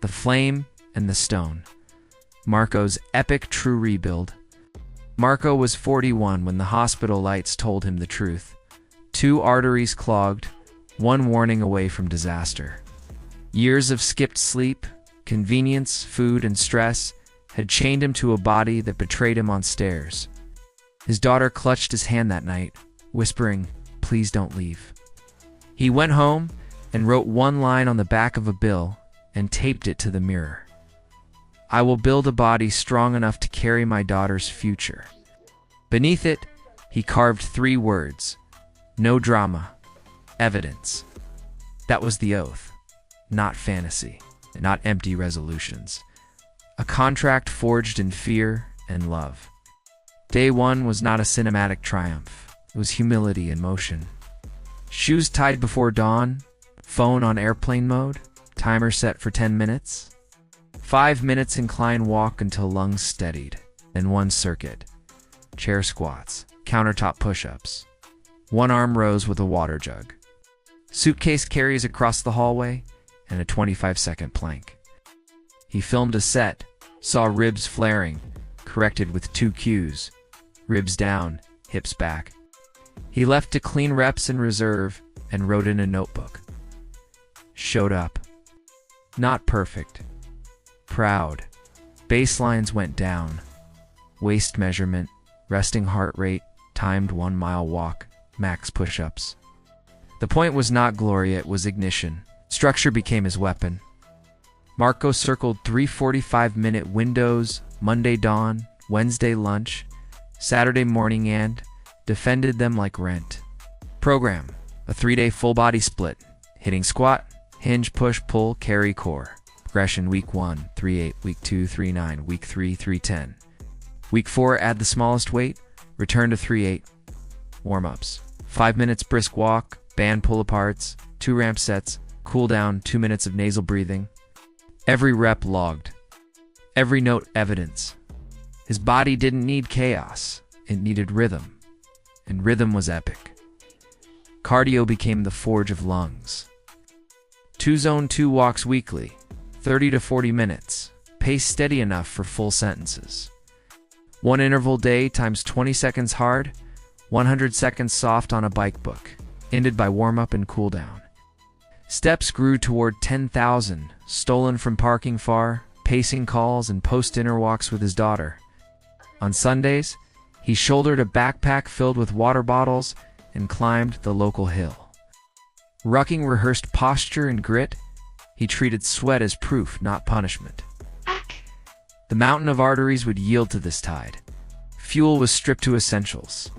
The Flame and the Stone. Marco's epic true rebuild. Marco was 41 when the hospital lights told him the truth. 2 arteries clogged, 1 warning away from disaster. Years of skipped sleep, convenience, food, and stress had chained him to a body that betrayed him on stairs. His daughter clutched his hand that night, whispering, "Please don't leave." He went home and wrote 1 line on the back of a bill and taped it to the mirror. "I will build a body strong enough to carry my daughter's future." Beneath it, he carved 3 words: "No drama, evidence." That was the oath, not fantasy, not empty resolutions. A contract forged in fear and love. Day 1 was not a cinematic triumph. It was humility in motion. Shoes tied before dawn, phone on airplane mode, timer set for 10 minutes. 5 minutes incline walk until lungs steadied, then 1 circuit. Chair squats, countertop push-ups. 1 arm rose with a water jug. Suitcase carries across the hallway, and a 25-second plank. He filmed a set, saw ribs flaring, corrected with 2 cues. Ribs down, hips back. He left to clean reps in reserve and wrote in a notebook. Showed up. Not perfect. Proud. Baselines went down. Waist measurement, resting heart rate, timed 1-mile walk, max push-ups. The point was not glory, it was ignition. Structure became his weapon. Marco circled 3 45-minute windows, Monday dawn, Wednesday lunch, Saturday morning, and defended them like rent. Program: a 3-day full-body split. Hitting squat, hinge, push, pull, carry, core. Progression: week 1, 3-8, week 2, 3-9, week 3, 3-10. Week 4, add the smallest weight, return to 3-8. Warm-ups: 5 minutes brisk walk, band pull-aparts, 2 ramp sets, cool down, 2 minutes of nasal breathing. Every rep logged. Every note evidence. His body didn't need chaos, it needed rhythm. And rhythm was epic. Cardio became the forge of lungs. 2 zone 2 walks weekly, 30 to 40 minutes, pace steady enough for full sentences. 1 interval day times 20 seconds hard, 100 seconds soft on a bike book, ended by warm-up and cool-down. Steps grew toward 10,000, stolen from parking far, pacing calls, and post-dinner walks with his daughter. On Sundays, he shouldered a backpack filled with water bottles and climbed the local hill. Rucking rehearsed posture and grit, he treated sweat as proof, not punishment. The mountain of arteries would yield to this tide. Fuel was stripped to essentials.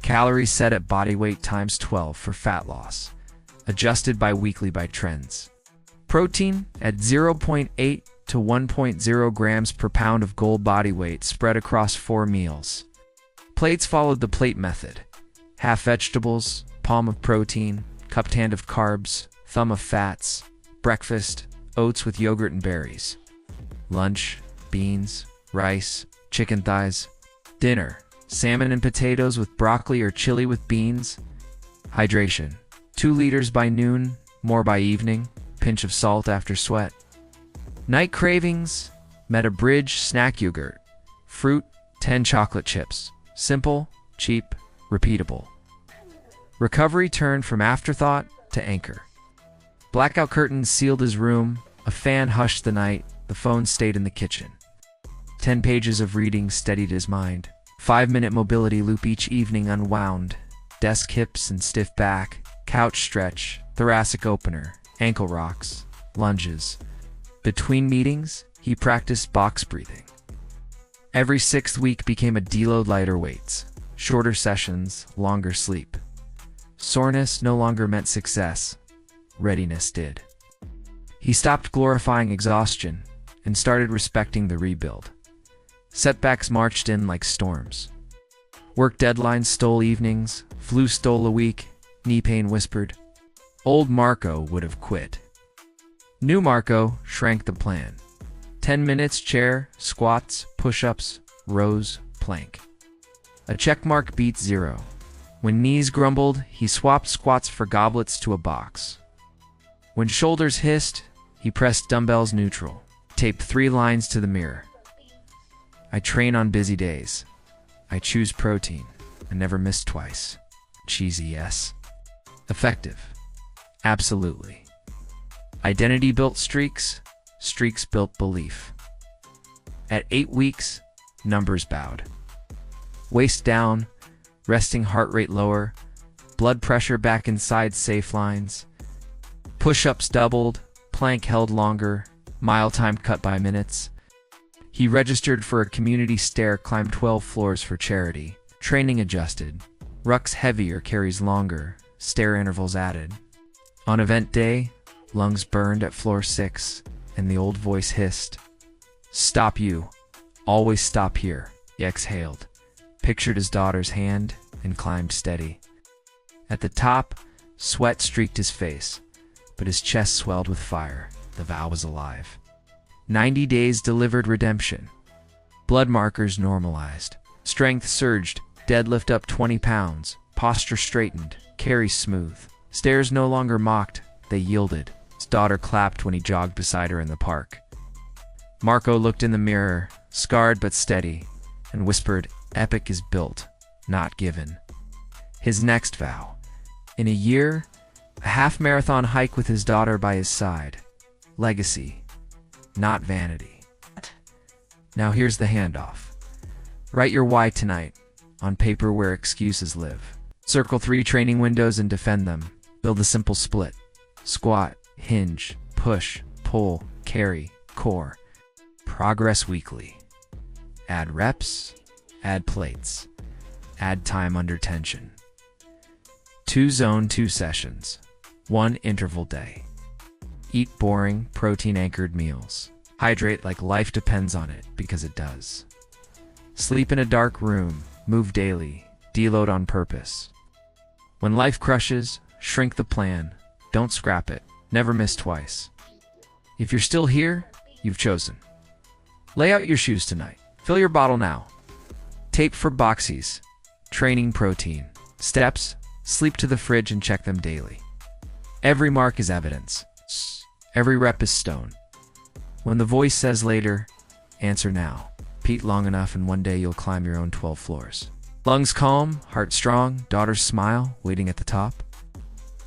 Calories set at body weight times 12 for fat loss, adjusted bi-weekly by trends. Protein at 0.8 to 1.0 grams per pound of goal body weight spread across 4 meals. Plates followed the plate method. Half vegetables, palm of protein, cupped hand of carbs, thumb of fats. Breakfast, oats with yogurt and berries. Lunch, beans, rice, chicken thighs. Dinner, salmon and potatoes with broccoli or chili with beans. Hydration, 2 liters by noon, more by evening, pinch of salt after sweat. Night cravings, met a bridge snack yogurt. Fruit, 10 chocolate chips. Simple, cheap, repeatable. Recovery turned from afterthought to anchor. Blackout curtains sealed his room, a fan hushed the night, the phone stayed in the kitchen. 10 pages of reading steadied his mind. 5-minute mobility loop each evening unwound. Desk hips and stiff back, couch stretch, thoracic opener, ankle rocks, lunges. Between meetings, he practiced box breathing. Every 6th week became a deload: lighter weights, shorter sessions, longer sleep. Soreness no longer meant success. Readiness did. He stopped glorifying exhaustion and started respecting the rebuild. Setbacks marched in like storms. Work deadlines stole evenings, flu stole a week, knee pain whispered. Old Marco would have quit. New Marco shrank the plan. 10 minutes chair, squats, push-ups, rows, plank. A checkmark beat 0. When knees grumbled, he swapped squats for goblets to a box. When shoulders hissed, He pressed dumbbells neutral, taped 3 lines to the mirror. I train on busy days. I choose protein. I never miss twice. Cheesy, yes. Effective. Absolutely. Identity built streaks. Streaks built belief. At 8 weeks, numbers bowed. Waist down, resting heart rate lower, blood pressure back inside safe lines. Push-ups doubled, plank held longer, mile time cut by minutes. He registered for a community stair, climbed 12 floors for charity. Training adjusted. Rucks heavier, carries longer, stair intervals added. On event day, lungs burned at floor 6, and the old voice hissed, "Stop you. Always stop here." He exhaled, pictured his daughter's hand, and climbed steady. At the top, sweat streaked his face, but his chest swelled with fire. The vow was alive. 90 days delivered redemption. Blood markers normalized. Strength surged, deadlift up 20 pounds, posture straightened, carry smooth. Stairs no longer mocked, they yielded. His daughter clapped when he jogged beside her in the park. Marco looked in the mirror, scarred but steady, and whispered, "Epic is built, not given." His next vow. In a year, a half-marathon hike with his daughter by his side. Legacy, not vanity. Now here's the handoff. Write your why tonight, on paper where excuses live. Circle 3 training windows and defend them. Build a simple split. Squat, hinge, push, pull, carry, core. Progress weekly. Add reps, add plates, add time under tension. 2 zone 2 sessions, 1 interval day. Eat boring, protein-anchored meals. Hydrate like life depends on it, because it does. Sleep in a dark room, move daily, deload on purpose. When life crushes, shrink the plan, don't scrap it, never miss twice. If you're still here, you've chosen. Lay out your shoes tonight, fill your bottle now. Tape for boxies, training protein, steps, sleep to the fridge and check them daily. Every mark is evidence, every rep is stone. When the voice says later, answer now. Repeat long enough and one day you'll climb your own 12 floors. Lungs calm, heart strong, daughter's smile, waiting at the top.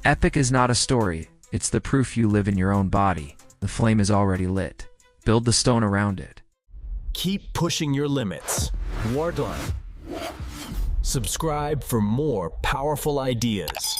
Epic is not a story, it's the proof you live in your own body. The flame is already lit. Build the stone around it. Keep pushing your limits. Wardline. Subscribe for more powerful ideas.